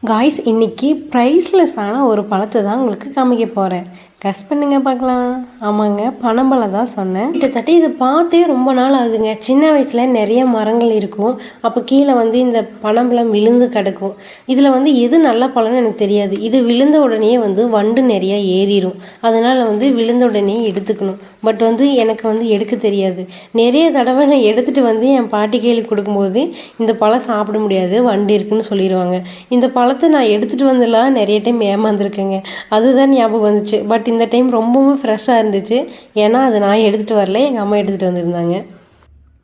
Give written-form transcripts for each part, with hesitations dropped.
Guys இன்னைக்கு ப்ரைஸ்லெஸ்ஸான ஒரு பழத்தை தான் உங்களுக்கு காமிக்க போகிறேன். கஸ் பண்ணுங்க பார்க்கலாம். ஆமாங்க, பனம்பழம் தான் சொன்னேன். கிட்டத்தட்ட இதை பார்த்தே ரொம்ப நாள் ஆகுதுங்க. சின்ன வயசில் நிறைய மரங்கள் இருக்கும். அப்போ கீழே இந்த பனம்பழம் விழுந்து கிடக்கும். இதில் எது நல்ல பழம்னு எனக்கு தெரியாது. இது விழுந்த உடனே வண்டு நிறைய ஏறிடும். அதனால் விழுந்த உடனே எடுத்துக்கணும். பட் எனக்கு எடுக்க தெரியாது. நிறைய தடவை நான் எடுத்துகிட்டு என் பாட்டி கையில் கொடுக்கும்போது இந்த பழம் சாப்பிட முடியாது, வண்டு இருக்குன்னு சொல்லிடுவாங்க. இந்த பழத்தை நான் எடுத்துகிட்டு வந்துலாம் நிறைய டைம் ஏமாந்துருக்கேங்க. அதுதான் ஞாபகம் வந்துச்சு. பட் இந்த டைம் ரொம்பவும் ஃப்ரெஷ்ஷாக இருந்துச்சு. ஏன்னா அது நான் எடுத்துகிட்டு வரல, எங்கள் அம்மா எடுத்துகிட்டு வந்திருந்தாங்க.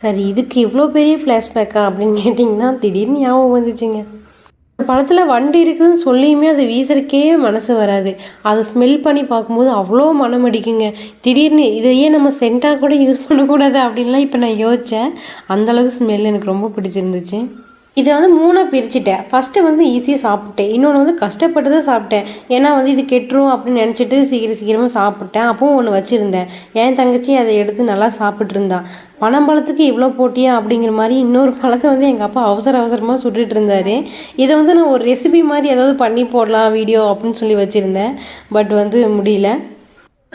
சரி, இதுக்கு இவ்வளோ பெரிய ஃப்ளாஷ்பேக்கா அப்படின்னு கேட்டிங்கன்னா திடீர்னு ஞாபகம் வந்துச்சுங்க. இந்த பழத்தில் வண்டு இருக்குதுன்னு சொல்லியுமே அதை வீசுறக்கே மனசு வராது. அதை ஸ்மெல் பண்ணி பார்க்கும்போது அவ்வளோ மனம் அடிக்குங்க. திடீர்னு இதையே நம்ம சென்ட்டாக கூட யூஸ் பண்ணக்கூடாது அப்படின்லாம் இப்போ நான் யோசித்தேன். அந்தளவுக்கு ஸ்மெல் எனக்கு ரொம்ப பிடிச்சிருந்துச்சு. இதை 3ஆக பிரிச்சுட்டேன். ஃபஸ்ட்டு ஈஸியாக சாப்பிட்டேன். இன்னொன்று கஷ்டப்பட்டு தான் சாப்பிட்டேன். ஏன்னா இது கெட்டுரும் அப்படின்னு நினச்சிட்டு சீக்கிரமாக சாப்பிட்டேன். அப்பவும் ஒன்று வச்சுருந்தேன். என் தங்கச்சி அதை எடுத்து நல்லா சாப்பிட்டு இருந்தான். பனம்பழத்துக்கு இவ்வளோ போட்டியா அப்படிங்கிற மாதிரி இன்னொரு பழத்தை எங்கள் அப்பா அவசரமாக சுட்டுட்டு இருந்தார். இதை நான் ஒரு ரெசிபி மாதிரி ஏதாவது பண்ணி போடலாம் வீடியோ அப்படின்னு சொல்லி வச்சுருந்தேன். பட் முடியல.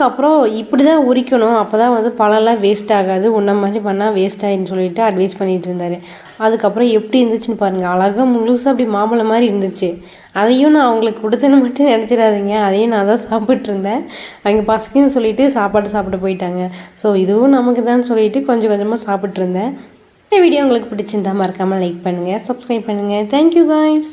அதுக்கப்புறம் இப்படி தான் உரிக்கணும், அப்போ தான் பழம்லாம் வேஸ்ட் ஆகாது, உன்ன மாதிரி பண்ணால் வேஸ்ட் ஆகிடுன்னு சொல்லிட்டு அட்வைஸ் பண்ணிகிட்டு இருந்தார். அதுக்கப்புறம் எப்படி இருந்துச்சுன்னு பாருங்கள். அழகாக முழுசாக அப்படி மாம்பழம் மாதிரி இருந்துச்சு. அதையும் நான் அவங்களுக்கு கொடுத்தேன்னு மட்டும் நினச்சிடாதீங்க. அதையும் நான் தான் சாப்பிட்ருந்தேன். அவங்க பசிக்குன்னு சொல்லிட்டு சாப்பிட்டு போயிட்டாங்க. ஸோ இதுவும் நமக்கு தான் சொல்லிட்டு கொஞ்சம் கொஞ்சமாக சாப்பிட்ருந்தேன். இந்த வீடியோ உங்களுக்கு பிடிச்சிருந்தா மறக்காமல் லைக் பண்ணுங்கள், சப்ஸ்கிரைப் பண்ணுங்கள். Thank you guys.